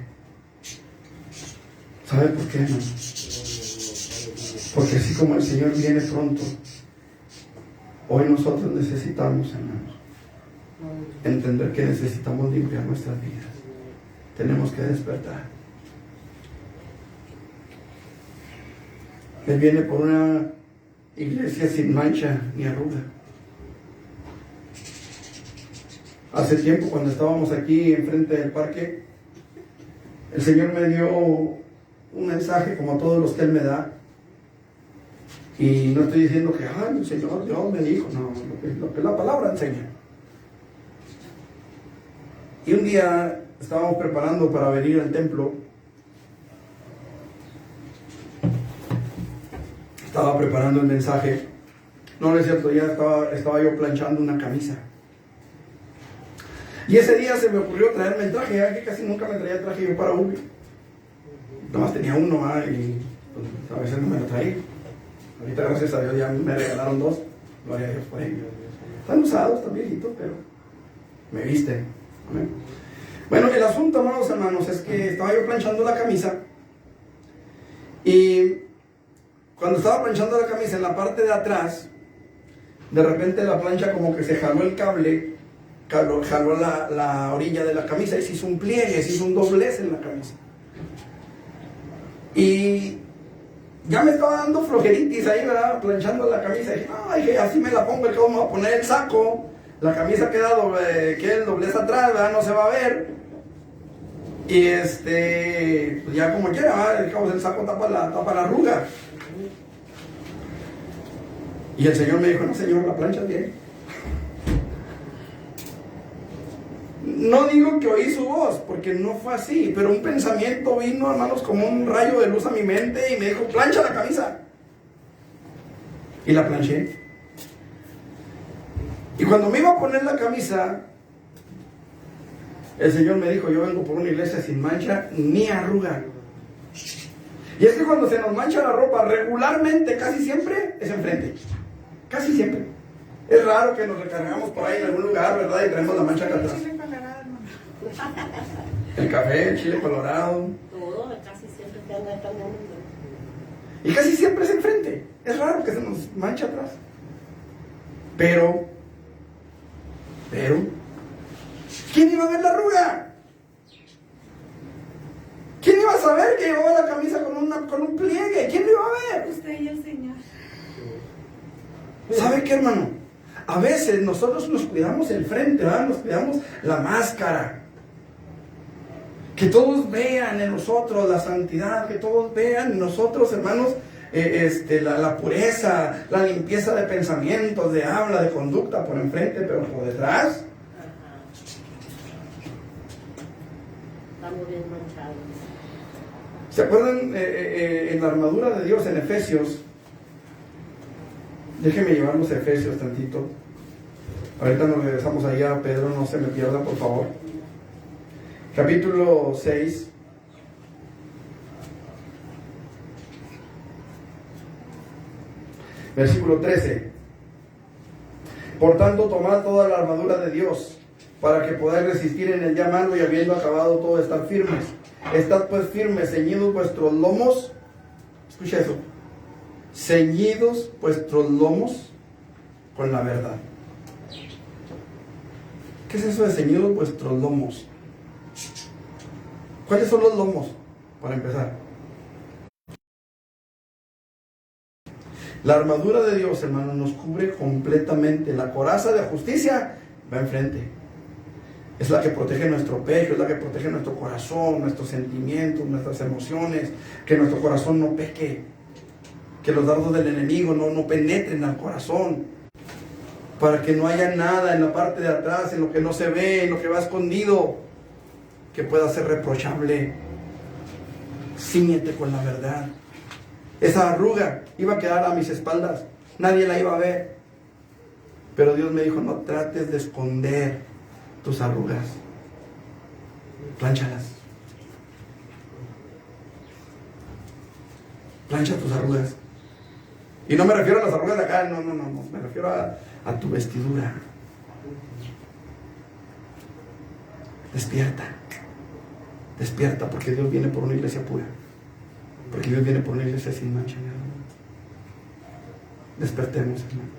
¿Sabe por qué, hermano? Porque así como el Señor viene pronto, hoy nosotros necesitamos, hermanos, entender que necesitamos limpiar nuestras vidas. Tenemos que despertar. Él viene por una iglesia sin mancha ni arruga. Hace tiempo, cuando estábamos aquí enfrente del parque, el Señor me dio un mensaje como todos los que Él me da. Y no estoy diciendo que el Señor Dios me dijo, no, lo que la palabra enseña. Y un día estábamos preparando para venir al templo, estaba preparando el mensaje. No es cierto, ya estaba yo planchando una camisa. Y ese día se me ocurrió traerme el traje, ya que casi nunca me traía traje yo para Ubi. Nada más tenía uno, y pues, a veces no me lo traía. Ahorita, gracias a Dios, ya me regalaron dos. Gloria a Dios por ello. Están usados, están viejitos, pero me visten. Amén. Bueno, el asunto, hermanos, es que estaba yo planchando la camisa. Y cuando estaba planchando la camisa, en la parte de atrás, de repente la plancha como que se jaló el cable, jaló la orilla de la camisa y se hizo un pliegue, se hizo un doblez en la camisa. Y ya me estaba dando flojeritis ahí, ¿verdad? Planchando la camisa. Y dije, no, así me la pongo, ¿cómo voy a poner el saco? La camisa queda el doblez atrás, ¿verdad? No se va a ver. Y pues ya como quiera, ¿verdad? El saco tapa la arruga. Y el Señor me dijo, no, Señor, la plancha bien. No digo que oí su voz, porque no fue así, pero un pensamiento vino, hermanos, como un rayo de luz a mi mente y me dijo, plancha la camisa. Y la planché. Y cuando me iba a poner la camisa, el Señor me dijo, yo vengo por una iglesia sin mancha ni arruga. Y es que cuando se nos mancha la ropa, regularmente, casi siempre, es enfrente. Casi siempre. Es raro que nos recargamos por ahí en algún lugar, ¿verdad? Y traemos la mancha acá atrás. El café, el chile colorado. Todo, casi siempre te anda cambiando. Y casi siempre es enfrente. Es raro que se nos mancha atrás. Pero, ¿quién iba a ver la arruga? ¿Quién iba a saber que llevaba la camisa con un pliegue? ¿Quién lo iba a ver? Usted y el Señor. ¿Sabe qué, hermano? A veces nosotros nos cuidamos el frente, ¿verdad? Nos cuidamos la máscara. Que todos vean en nosotros la santidad, que todos vean en nosotros, hermanos, la pureza, la limpieza de pensamientos, de habla, de conducta por enfrente, pero por detrás. Estamos bien manchados. ¿Se acuerdan en la armadura de Dios en Efesios? Déjenme llevar los Efesios tantito. Ahorita nos regresamos allá, Pedro, no se me pierda, por favor. Capítulo 6. Versículo 13. Por tanto, tomad toda la armadura de Dios, para que podáis resistir en el día malo y habiendo acabado todo, estar firmes. Estad pues firmes, ceñidos vuestros lomos. Escucha eso. Ceñidos vuestros lomos con la verdad. ¿Qué es eso de ceñidos vuestros lomos? ¿Cuáles son los lomos? Para empezar, la armadura de Dios, hermano, nos cubre completamente. La coraza de justicia va enfrente. Es la que protege nuestro pecho, es la que protege nuestro corazón, nuestros sentimientos, nuestras emociones, que nuestro corazón no peque, que los dardos del enemigo no penetren al corazón, para que no haya nada en la parte de atrás, en lo que no se ve, en lo que va escondido, que pueda ser reprochable. Cíñete con la verdad. Esa arruga iba a quedar a mis espaldas, nadie la iba a ver, pero Dios me dijo, no trates de esconder tus arrugas, plánchalas. Plancha tus arrugas. Y no me refiero a las arrugas de acá, no, me refiero a tu vestidura. Despierta, porque Dios viene por una iglesia pura, porque Dios viene por una iglesia sin mancha. Despertemos, hermanos.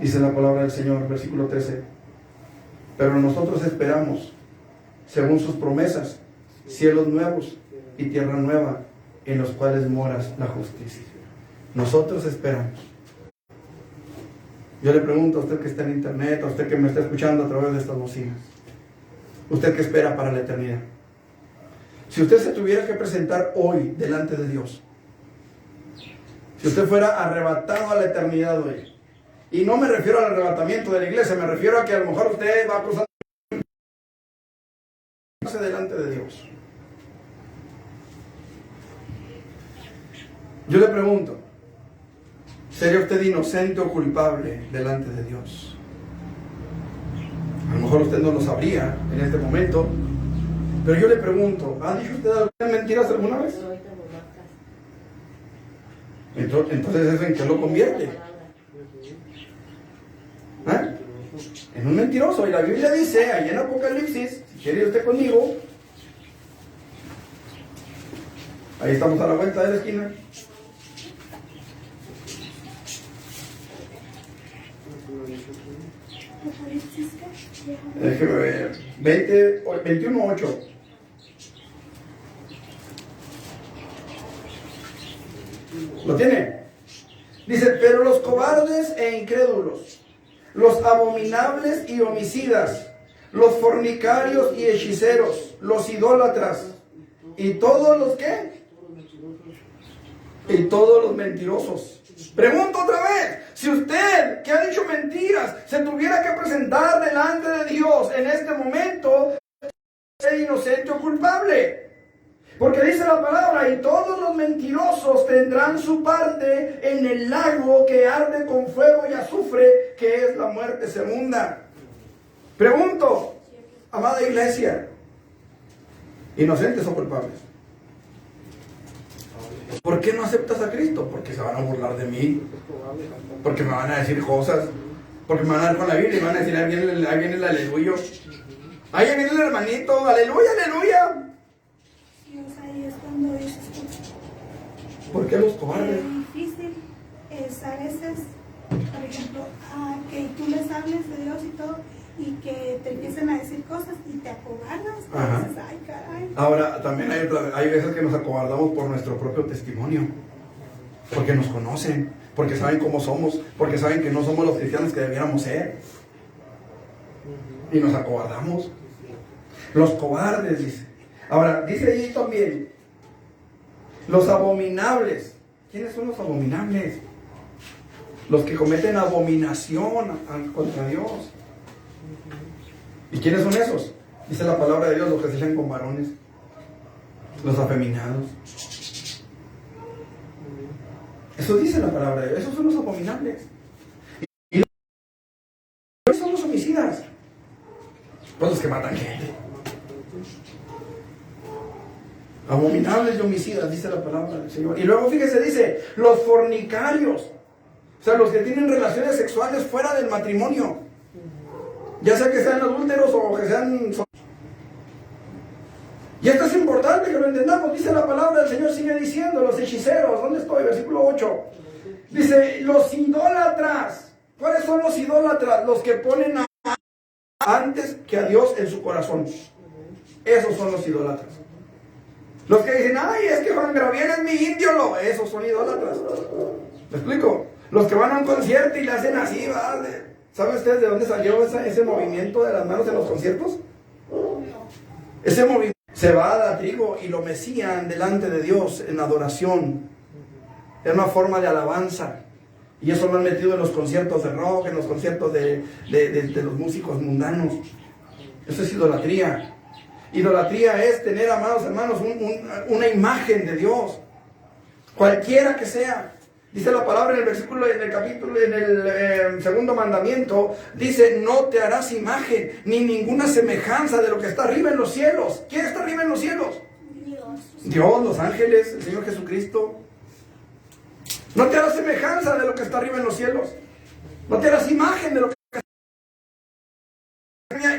Dice la palabra del Señor, versículo 13. Pero nosotros esperamos, según sus promesas, cielos nuevos y tierra nueva, en los cuales moras la justicia. Nosotros esperamos. Yo le pregunto a usted que está en internet, a usted que me está escuchando a través de estas bocinas, ¿usted qué espera para la eternidad? Si usted se tuviera que presentar hoy delante de Dios, si usted fuera arrebatado a la eternidad hoy, Y no me refiero al arrebatamiento de la iglesia, me refiero a que a lo mejor usted va a cruzar delante de Dios. Yo le pregunto, ¿sería usted inocente o culpable delante de Dios? A lo mejor usted no lo sabría en este momento, pero yo le pregunto, ¿ha dicho usted algunas mentiras alguna vez? Entonces, ¿eso en qué lo convierte? ¿Eh? En un mentiroso. Y la Biblia dice, allá en Apocalipsis, si quiere ir usted conmigo, ahí estamos a la vuelta de la esquina. Déjeme ver. 21:8. ¿Lo tiene? Dice, pero los cobardes e incrédulos, los abominables y homicidas, los fornicarios y hechiceros, los idólatras, y todos los ¿qué? Y todos los mentirosos. Pregunto otra vez, si usted que ha dicho mentiras se tuviera que presentar delante de Dios en este momento, ¿es inocente o culpable? Porque dice la palabra, y todos los mentirosos tendrán su parte en el lago que arde con fuego y azufre, que es la muerte segunda. Pregunto, amada iglesia, ¿inocentes o culpables? ¿Por qué no aceptas a Cristo? Porque se van a burlar de mí, porque me van a decir cosas, porque me van a dar con la Biblia y me van a decir, ahí viene el aleluya, ahí viene el hermanito, aleluya, aleluya. Dios, ahí es cuando dices ¿Por qué los cobardes? es difícil, es a veces, por ejemplo, que tú les hables de Dios y todo, y que te empiecen a decir cosas y te acobardas, y dices, ay, caray. Ahora, también hay veces que nos acobardamos por nuestro propio testimonio, porque nos conocen, porque saben cómo somos, porque saben que no somos los cristianos que debiéramos ser, y nos acobardamos. Los cobardes, dice. Ahora, dice allí también, los abominables. ¿Quiénes son los abominables? Los que cometen abominación contra Dios. ¿Y quiénes son esos? Dice la palabra de Dios, los que se echan con varones, los afeminados. Eso dice la palabra de Dios, esos son los abominables. ¿Y los son los homicidas? Pues los que matan gente. Abominables y homicidas, dice la palabra del Señor. Y luego fíjese, dice, los fornicarios. O sea, los que tienen relaciones sexuales fuera del matrimonio. Ya sea que sean adúlteros o que sean... Y esto es importante que lo entendamos. Dice la palabra del Señor, sigue diciendo, los hechiceros. ¿Dónde estoy? Versículo 8. Dice, los idólatras. ¿Cuáles son los idólatras? Los que ponen antes que a Dios en su corazón. Esos son los idólatras. Los que dicen, ay, es que Juan Gabriel es mi ídolo. Esos son idólatras. ¿Me explico? Los que van a un concierto y le hacen así, ¿vale? ¿Saben ustedes de dónde salió ese movimiento de las manos en los conciertos? Ese movimiento se va a trigo y lo mecían delante de Dios en adoración. Era una forma de alabanza. Y eso lo han metido en los conciertos de rock, en los conciertos de los músicos mundanos. Eso es idolatría. Idolatría es tener, amados hermanos, una imagen de Dios. Cualquiera que sea. Dice la palabra en el versículo, en el capítulo, en el segundo mandamiento, dice, no te harás imagen, ni ninguna semejanza de lo que está arriba en los cielos. ¿Quién está arriba en los cielos? Dios, los ángeles, el Señor Jesucristo. No te harás semejanza de lo que está arriba en los cielos. No te harás imagen de lo que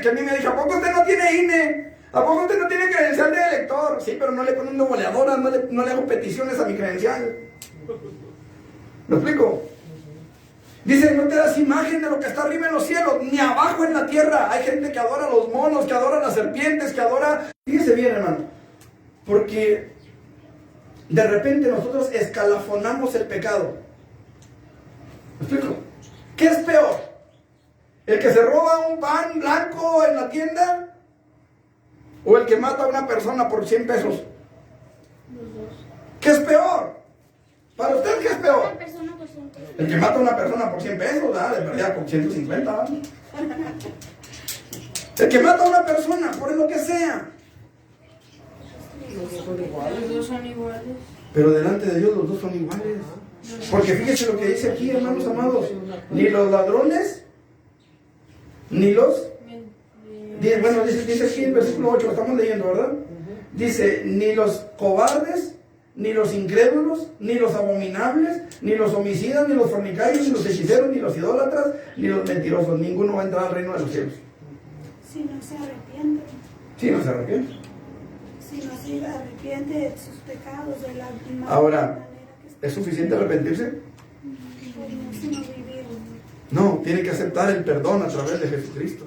a mí me dijo, ¿a poco usted no tiene INE? ¿A poco usted no tiene credencial de elector? Sí, pero no le ponen una boleadora, no le hago peticiones a mi credencial. ¿Me explico? Dice, no te das imagen de lo que está arriba en los cielos, ni abajo en la tierra. Hay gente que adora a los monos, que adora a las serpientes, que adora... Fíjese bien, hermano. Porque de repente nosotros escalafonamos el pecado. ¿Me explico? ¿Qué es peor? ¿El que se roba un pan blanco en la tienda? ¿O el que mata a una persona por 100 pesos? ¿Qué es peor? ¿Para usted qué es peor? Una persona por 100 pesos. El que mata a una persona por 100 pesos, ¿verdad? De verdad, por 150, ¿verdad? El que mata a una persona por lo que sea. Los dos son iguales. Pero delante de Dios los dos son iguales. Porque fíjense lo que dice aquí, hermanos amados. Ni los ladrones, ni los... Bueno, dice aquí en el versículo 8, lo estamos leyendo, ¿verdad? Dice, ni los cobardes, ni los incrédulos, ni los abominables, ni los homicidas, ni los fornicarios, ni los hechiceros, ni los idólatras, ni los mentirosos. Ninguno va a entrar al reino de los cielos. Si no se arrepienten. Sí, no se arrepiente. Si no se arrepiente de sus pecados, de la Ahora, manera que está. ¿es suficiente arrepentirse? No, sino vivir. No, tiene que aceptar el perdón a través de Jesucristo.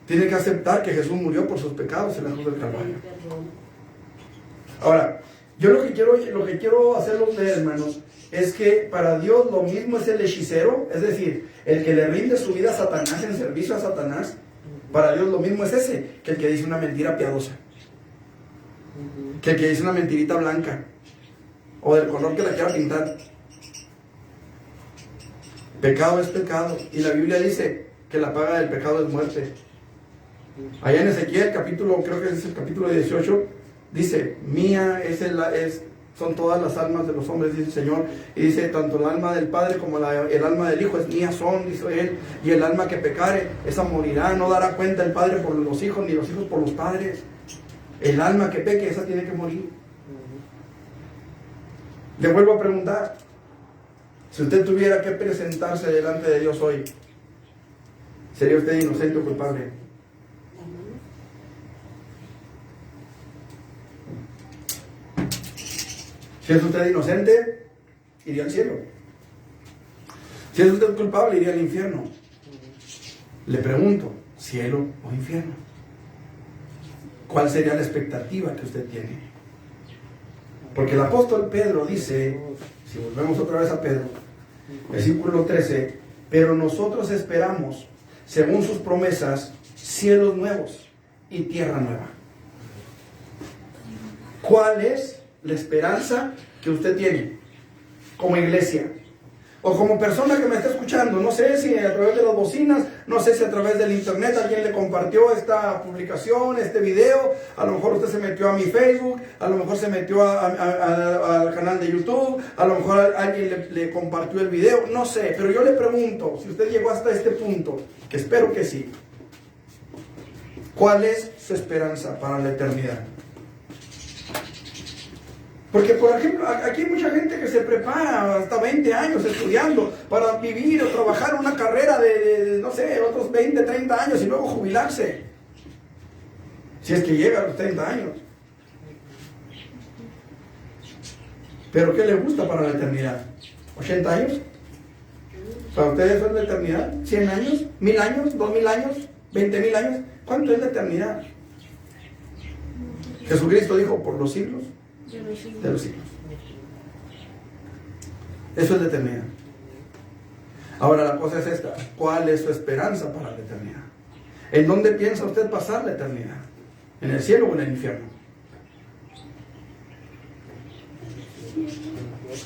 Tiene que aceptar que Jesús murió por sus pecados en la cruz del Calvario. Ahora, yo lo que quiero hacerlos ver, hermanos, es que para Dios lo mismo es el hechicero, es decir, el que le rinde su vida a Satanás en servicio a Satanás. Para Dios lo mismo es ese, que el que dice una mentira piadosa, que el que dice una mentirita blanca, o del color que la quiera pintar. Pecado es pecado, y la Biblia dice que la paga del pecado es muerte. Allá en Ezequiel, creo que es el capítulo 18, dice, mía son todas las almas de los hombres, dice el Señor, y dice, tanto el alma del Padre como el alma del Hijo es mía son, dice Él, y el alma que pecare, esa morirá, no dará cuenta el Padre por los hijos, ni los hijos por los padres. El alma que peque, esa tiene que morir. Le vuelvo a preguntar, si usted tuviera que presentarse delante de Dios hoy, ¿sería usted inocente o culpable? Si es usted inocente, iría al cielo. Si es usted culpable, iría al infierno. Le pregunto, ¿cielo o infierno? ¿Cuál sería la expectativa que usted tiene? Porque el apóstol Pedro dice, si volvemos otra vez a Pedro, versículo 13, pero nosotros esperamos, según sus promesas, cielos nuevos y tierra nueva. ¿Cuál es la esperanza que usted tiene como iglesia? O como persona que me está escuchando, no sé si a través de las bocinas, no sé si a través del internet alguien le compartió esta publicación, este video, a lo mejor usted se metió a mi Facebook, a lo mejor se metió al canal de YouTube, a lo mejor alguien le compartió el video, no sé, pero yo le pregunto, si usted llegó hasta este punto, que espero que sí, ¿cuál es su esperanza para la eternidad? Porque, por ejemplo, aquí hay mucha gente que se prepara hasta 20 años estudiando para vivir o trabajar una carrera de no sé, otros 20, 30 años y luego jubilarse. Si es que llega a los 30 años. ¿Pero qué le gusta para la eternidad? ¿80 años? ¿Para ustedes eso es la eternidad? ¿100 años? ¿1000 años? ¿2000 años? ¿20,000 años? ¿Cuánto es la eternidad? Jesucristo dijo, por los siglos de los siglos. Eso es la eternidad. Ahora la cosa es esta, ¿cuál es su esperanza para la eternidad? ¿En dónde piensa usted pasar la eternidad? ¿En el cielo o en el infierno?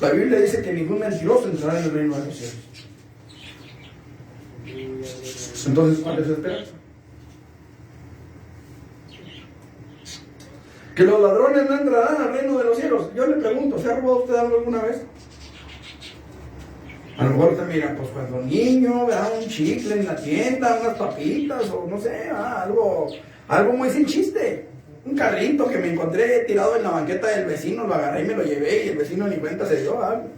La Biblia dice que ningún mentiroso entrará en el reino de los cielos. Entonces, ¿cuál es su esperanza? Que los ladrones no entrarán al reino de los cielos. Yo le pregunto, ¿se ha robado usted algo alguna vez? A lo mejor usted mira, pues cuando niño, ¿verdad? Un chicle en la tienda, unas papitas, o no sé, algo muy sin chiste. Un carrito que me encontré tirado en la banqueta del vecino, lo agarré y me lo llevé, y el vecino ni cuenta se dio algo.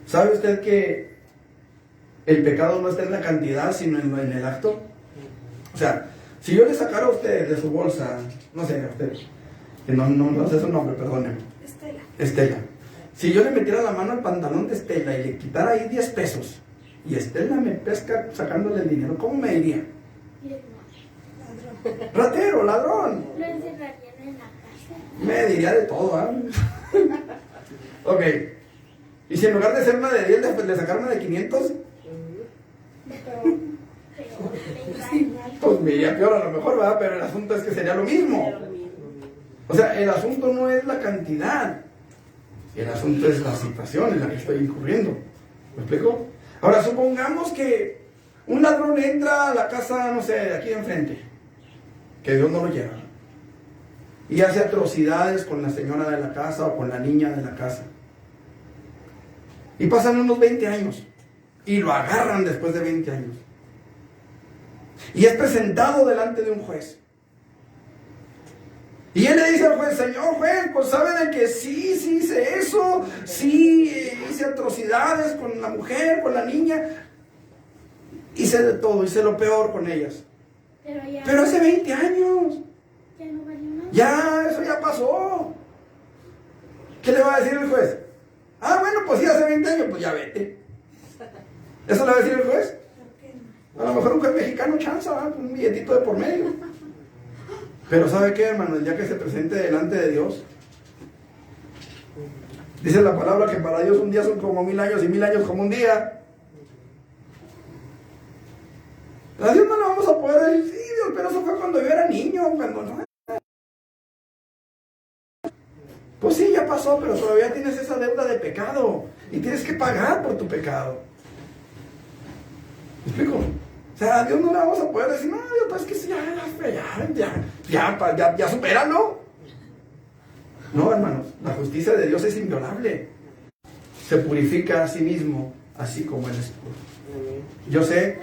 ¿Sabe usted que el pecado no está en la cantidad, sino en el acto? O sea, si yo le sacara a usted de su bolsa, no sé, a usted, que no sé su nombre, perdóneme. Estela. Si yo le metiera la mano al pantalón de Estela y le quitara ahí 10 pesos, y Estela me pesca sacándole el dinero, ¿cómo me diría? Ratero, ladrón. Lo encerrarían en la casa. Me diría de todo, ¿ah? Ok. Y si en lugar de ser una de 10 le sacaron una de 500, pues me iría peor a lo mejor, ¿verdad? Pero el asunto es que sería lo mismo. O sea, el asunto no es la cantidad, El asunto es la situación en la que estoy incurriendo. ¿Me explico? Ahora, supongamos que un ladrón entra a la casa, no sé, de aquí de enfrente, que Dios no lo lleva, y hace atrocidades con la señora de la casa o con la niña de la casa. Y pasan unos 20 años y lo agarran después de 20 años. Y es presentado delante de un juez. Y él le dice al juez: señor juez, pues sabe de que sí hice eso, sí hice atrocidades con la mujer, con la niña, hice de todo, hice lo peor con ellas. Pero hace 20 años. Ya no valió nada. Ya, eso ya pasó. ¿Qué le va a decir el juez? Ah, bueno, pues sí, hace 20 años, pues ya vete. ¿Eso le va a decir el juez? A lo mejor un juez mexicano chanza, ¿verdad? Un billetito de por medio. Pero ¿sabe qué, hermano? El día que se presente delante de Dios, dice la palabra que para Dios un día son como 1000 años y 1000 años como un día. A Dios no le vamos a poder decir: sí, Dios, pero eso fue cuando yo era niño, cuando no. Pues sí, ya pasó, pero todavía tienes esa deuda de pecado y tienes que pagar por tu pecado. ¿Me explico? O sea, a Dios no le vamos a poder decir: no, Dios, pues es que sí, ya supéralo. No, hermanos, la justicia de Dios es inviolable. Se purifica a sí mismo, así como Él es puro. Yo sé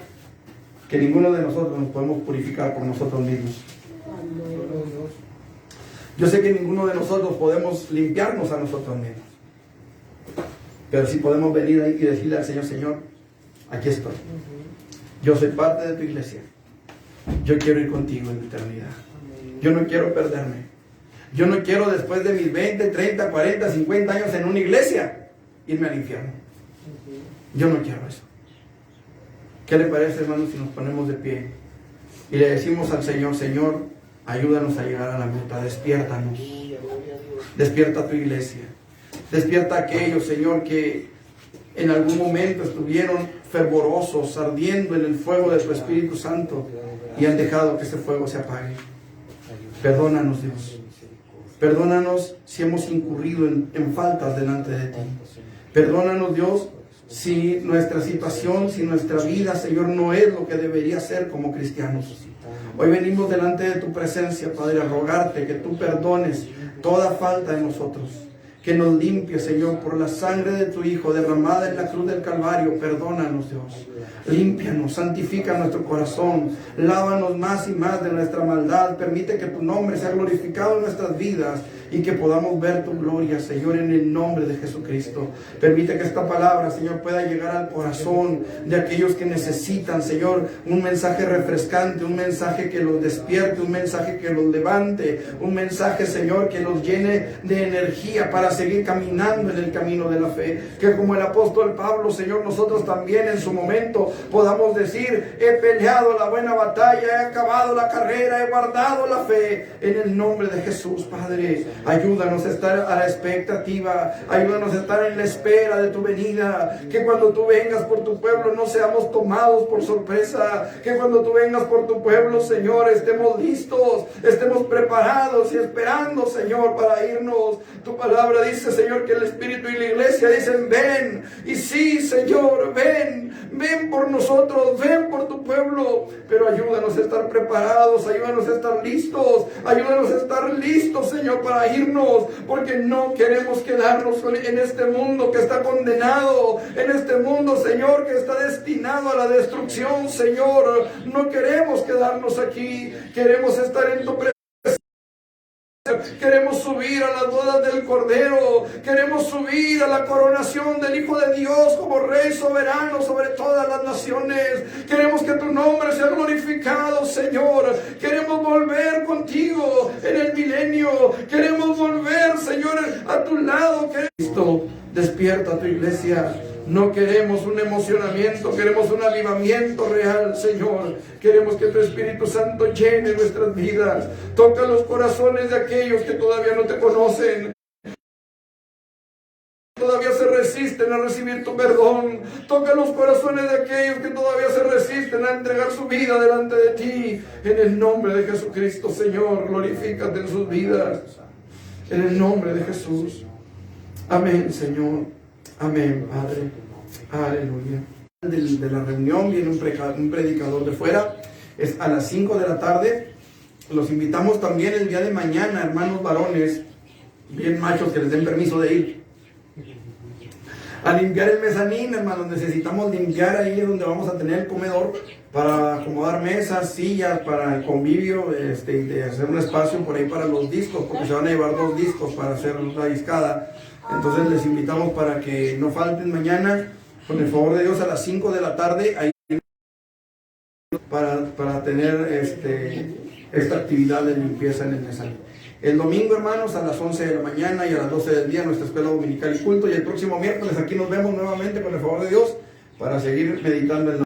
que ninguno de nosotros nos podemos purificar por nosotros mismos. Yo sé que ninguno de nosotros podemos limpiarnos a nosotros mismos. Pero sí podemos venir ahí y decirle al Señor: Señor, aquí estoy. Yo soy parte de tu iglesia. Yo quiero ir contigo en la eternidad. Yo no quiero perderme. Yo no quiero, después de mis 20, 30, 40, 50 años en una iglesia, irme al infierno. Yo no quiero eso. ¿Qué le parece, hermanos, si nos ponemos de pie y le decimos al Señor: Señor, ayúdanos a llegar a la meta, despiértanos, despierta tu iglesia, despierta a aquellos, Señor, que en algún momento estuvieron fervorosos, ardiendo en el fuego de tu Espíritu Santo y han dejado que ese fuego se apague. Perdónanos, Dios, perdónanos si hemos incurrido en faltas delante de ti. Perdónanos, Dios, si nuestra situación, si nuestra vida, Señor, no es lo que debería ser como cristianos. Hoy venimos delante de tu presencia, Padre, a rogarte que tú perdones toda falta de nosotros, que nos limpies, Señor, por la sangre de tu Hijo derramada en la cruz del Calvario. Perdónanos, Dios, límpianos, santifica nuestro corazón, lávanos más y más de nuestra maldad, permite que tu nombre sea glorificado en nuestras vidas y que podamos ver tu gloria, Señor, en el nombre de Jesucristo. Permite que esta palabra, Señor, pueda llegar al corazón de aquellos que necesitan, Señor, un mensaje refrescante, un mensaje que los despierte, un mensaje que los levante, un mensaje, Señor, que los llene de energía para seguir caminando en el camino de la fe. Que como el apóstol Pablo, Señor, nosotros también en su momento podamos decir: he peleado la buena batalla, he acabado la carrera, he guardado la fe. En el nombre de Jesús, Padre, ayúdanos a estar a la expectativa, ayúdanos a estar en la espera de tu venida, que cuando tú vengas por tu pueblo no seamos tomados por sorpresa, que cuando tú vengas por tu pueblo, Señor, estemos listos, estemos preparados y esperando, Señor, para irnos. Tu palabra dice, Señor, que el Espíritu y la iglesia dicen: ven. Y sí, Señor, ven por nosotros, ven por tu pueblo, pero ayúdanos a estar preparados, ayúdanos a estar listos, Señor, para irnos, porque no queremos quedarnos en este mundo que está condenado, en este mundo, Señor, que está destinado a la destrucción, Señor. No queremos quedarnos aquí, queremos estar en tu presencia. Queremos subir a las bodas del Cordero, queremos subir a la coronación del Hijo de Dios como Rey soberano sobre todas las naciones. Queremos que tu nombre sea glorificado, Señor. Queremos volver contigo en el milenio. Queremos volver, Señor, a tu lado. Cristo, despierta a tu iglesia. No queremos un emocionamiento, queremos un avivamiento real, Señor. Queremos que tu Espíritu Santo llene nuestras vidas. Toca los corazones de aquellos que todavía no te conocen, todavía se resisten a recibir tu perdón. Toca los corazones de aquellos que todavía se resisten a entregar su vida delante de ti. En el nombre de Jesucristo, Señor, glorifícate en sus vidas. En el nombre de Jesús. Amén, Señor. Amén, Padre. Aleluya. De la reunión viene un predicador de fuera. Es a las 5 de la tarde. Los invitamos también el día de mañana, hermanos varones, bien machos, que les den permiso de ir a limpiar el mezanín, hermanos. Necesitamos limpiar ahí donde vamos a tener el comedor para acomodar mesas, sillas para el convivio, y de hacer un espacio por ahí para los discos, porque se van a llevar 2 discos para hacer la discada. Entonces les invitamos para que no falten mañana, con el favor de Dios, a las 5 de la tarde, ahí para tener esta actividad de limpieza en el mezanín. El domingo, hermanos, a las 11 de la mañana y a las 12 del día, nuestra escuela dominical y culto. Y el próximo miércoles aquí nos vemos nuevamente, con el favor de Dios, para seguir meditando en la